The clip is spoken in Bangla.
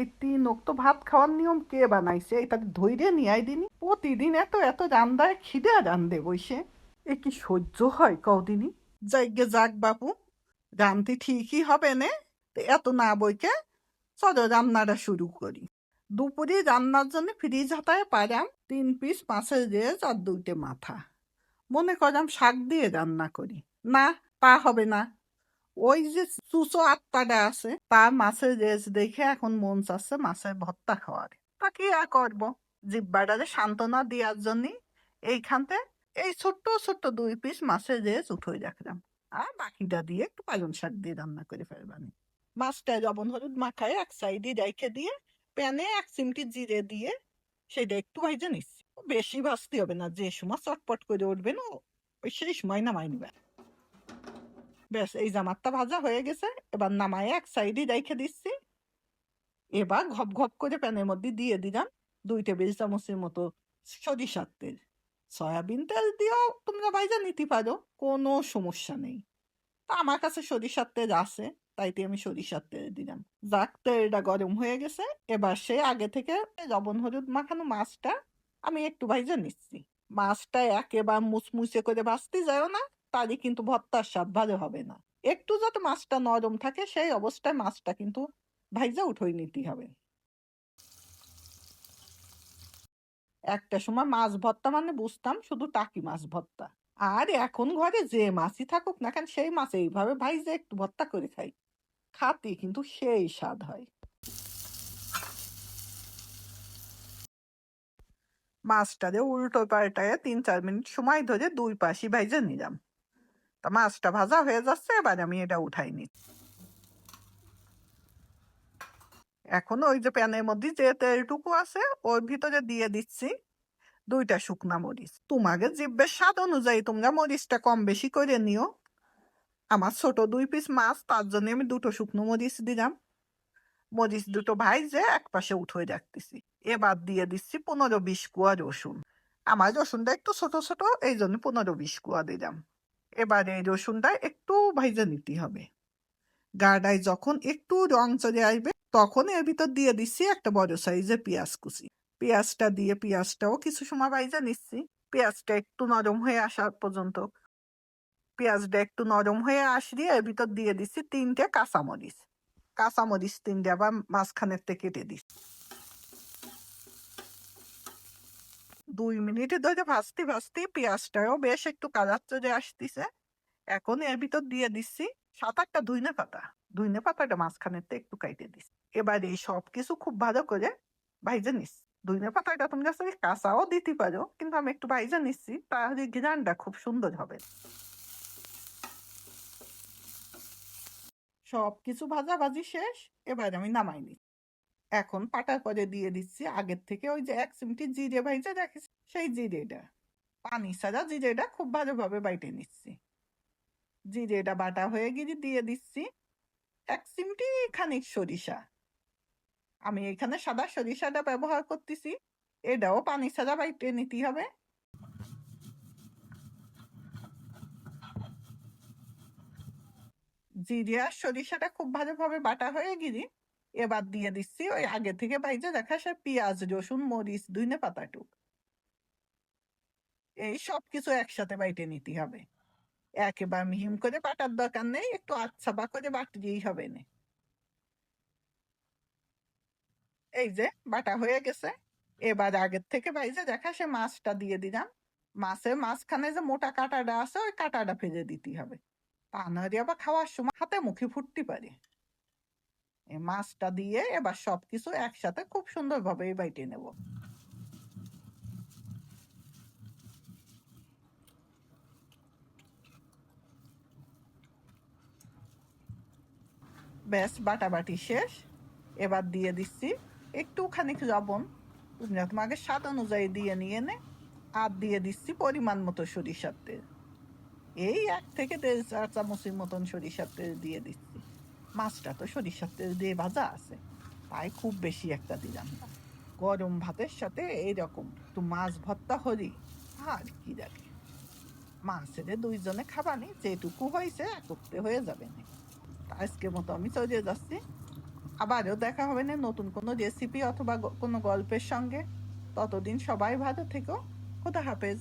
এই 3 তো ভাত খাওয়ার নিয়ম কে বানাইছে? এটা ধৈর্য নিয়াই দিনি প্রতিদিন এত এত রান্দায় খিদে রান্ধে বইসে। এ কি সহ্য হয় কদিনই? যাইগে যাক বাপু, রান্তি ঠিকই হবে নে। তো এত না বইকে চলো রান্নাটা শুরু করি। দুপুরে রান্নার জন্য ফ্রিজ হাতায় পারাম 3 পিস মাছের রেজ আর 2টে মাথা। মনে করলাম শাক দিয়ে রান্না করি। না, তা হবে না। ওই যে চুচো আত্মাটা আছে তার মাছের রেজ দেখে এখন মন চাচ্ছে মাছের ভর্তা খাওয়ার। তা কি আর করবো, জিব্বাটারে সান্ত্বনা দেওয়ার জন্য এইখানতে এই ছোট্ট ছোট্ট 2 পিস মাছের রেজ উঠে রাখলাম। আর বাকিটা দিয়ে একটু পালং শাক দিয়ে রান্না করে ফেলবানি। মাছটা লবণ হলুদ মাখায় এক সাইডে রেখে দিয়ে প্যানে 1 চিমটি জিরে দিয়ে সেটা একটু ভাজে নিচ্ছি। বেশি ভাজতে হবে না, যে সময় চটপট করে উঠবে না ওই সেই সময় নামাই নিবে। ব্যাস, এই জামাতটা ভাজা হয়ে গেছে, এবার নামায় এক সাইডে রেখে দিচ্ছি। এবার ঘপ ঘপ করে প্যানের মধ্যে দিয়ে দিলাম 2 টেবিল চামচের মতো সরিষার তেল। সয়াবিন তেল দিয়েও তোমরা ভাইজা নিতে পারো, কোনো সমস্যা নেই। তা আমার কাছে সরিষার তেল আছে, তাইতে আমি সরিষার তেল দিলাম। যাক, তেলটা গরম হয়ে গেছে। এবার সে আগে থেকে লবণ হলুদ মাখানো মাছটা আমি একটু ভাইজা নিচ্ছি। মাছটা একেবারে মুচমুচে করে ভাজতে যাও না, তাহলে কিন্তু ভর্তার স্বাদ ভালো হবে না। একটু যাতে মাছটা নরম থাকে সেই অবস্থায় মাছটা কিন্তু ভাইজা উঠোই নিতে হবে। একটা সময় মাছ ভর্তা মানে বুঝতাম শুধু টাকি মাছ ভর্তা। আর এখন ঘরে যে মাছই থাকুক না কেন সেই মাছ এইভাবে ভাইজা একটু ভর্তা করে খাই, খাতে কিন্তু সেই স্বাদ হয়। মাছটারে উল্টো পাল্টায় 3-4 মিনিট সময় ধরে 2 পাশই ভাইজা নিলাম। তা মাছটা ভাজা হয়ে যাচ্ছে, এবার আমি এটা উঠাই নিচ্ছি। এখন ওই যে প্যানের মধ্যে যে তেলটুকু আছে ওর ভিতরে দিয়ে দিচ্ছি 2টা শুকনা মরিচ। তোমাদের জিভের স্বাদ অনুযায়ী তোমরা মরিচটা কম বেশি করে নিও। আমার ছোট 2 পিস মাছ, তার জন্য আমি 2টো শুকনো মরিচ দিলাম। মরিচ দুটো ভাইজে এক পাশে উঠে রাখতেছি। এবার দিয়ে দিচ্ছি 15-20 কোয়া রসুন। আমার রসুনটা একটু ছোট ছোট, এই জন্য 15-20 কোয়া দিলাম। এবার এই রসুনটা একটু ভাইজে নিতে হবে। গাঢ়ায় যখন একটু রং চলে আসবে তখন এর ভিতর দিয়ে দিচ্ছি একটা বড় সাইজের পেঁয়াজ কুচি। পেঁয়াজটা দিয়ে পেঁয়াজটাও কিছু সময় ভাইজে নিচ্ছি। পেঁয়াজটা একটু নরম হয়ে আসা পর্যন্ত। পেঁয়াজটা একটু নরম হয়ে আসলে এর ভিতর দিয়ে দিচ্ছি 3টে কাঁচামরিচ। কাঁচামরিচ 3টে আবার মাঝখানের থেকে কেটে দিচ্ছি। 2 মিনিটে ধরে ভাজতে ভাজতে পেঁয়াজটাও বেশ একটু কালার চলে আসতেছে। এখন এর ভিতর দিয়ে দিচ্ছি 7-8টা ধইনে পাতা। ধইনে পাতাটা মাঝখানের থেকে একটু কাইটে দিচ্ছি। এবার এই সব কিছু খুব ভালো করে ভাইজে নিচ্ছি। ধইনে পাতাটা তুমি কাছে কাঁচাও দিতে পারো, কিন্তু আমি একটু ভাইজে নিচ্ছি, তাহলে ঘ্রাণটা খুব সুন্দর হবে। সব কিছু ভাজাভাজি শেষ, এবার আমি নামাই নিচ্ছি। এখন পাটার পরে দিয়ে দিচ্ছি আগের থেকে ওই যে 1 চিমটি জিরে ভাইজা রাখিস সেই জিরেটা। পানি ছাড়া জিরেটা খুব ভালোভাবে বাইটে নিচ্ছি। জিরেটা বাটা হয়ে গিয়ে দিয়ে দিচ্ছি 1 চিমটি খানিক সরিষা। আমি এখানে সাদা সরিষাটা ব্যবহার করতেছি, এটাও পানি ছাড়া বাইটে নিতে হবে। জিরে আর সরিষাটা খুব ভালোভাবে বাটা হয়ে গিয়ে এবার দিয়ে দিচ্ছি ওই আগে থেকে বাইজে রাখা সে পেঁয়াজ রসুন মরিচ ধনে পাতাটুক। এই সব কিছু একসাথে বাইটে নিতে হবে। একেবারে মিহিম করে বাটার দরকার নেই, একটু আচ্ছা বা করে বাটলেই হবে না। এই যে বাটা হয়ে গেছে। এবার আগের থেকে বাইজে দেখা সে মাছটা দিয়ে দিলাম। মাছের মাঝখানে যে মোটা কাঁটাটা আছে ওই কাঁটাটা ফেলে দিতে হবে, তা নইলে আবার খাওয়ার সময় হাতে মুখে ফুটতে পারে। এই মাছটা দিয়ে এবার সবকিছু একসাথে খুব সুন্দরভাবে বাইটে নেব। ব্যাস, বাটাবাটি শেষ। এবার দিয়ে দিচ্ছি একটুখানি লবণ, তোমরা তোমাকে স্বাদ অনুযায়ী দিয়ে নিয়ে নে। আর দিয়ে দিচ্ছি পরিমাণ মতো সরিষার তেল। এই 1 থেকে 1.5 চামচের মতন সরিষার তেল দিয়ে দিচ্ছি। মাছটা তো সরিষার তেল দিয়ে ভাজা আছে, তাই খুব বেশি একটা দিলাম না। গরম ভাতের সাথে এইরকম একটু মাছ ভর্তা হলি আর কি লাগে। মাছের 2 জনে খাবানি, যেটুকু হয়েছে একত্রে হয়ে যাবে না। আজকের মতো আমি চলে যাচ্ছি। আবারও দেখা হবে না নতুন কোনো রেসিপি অথবা কোনো গল্পের সঙ্গে। ততদিন সবাই ভালো থেকো। খোদা হাফেজ।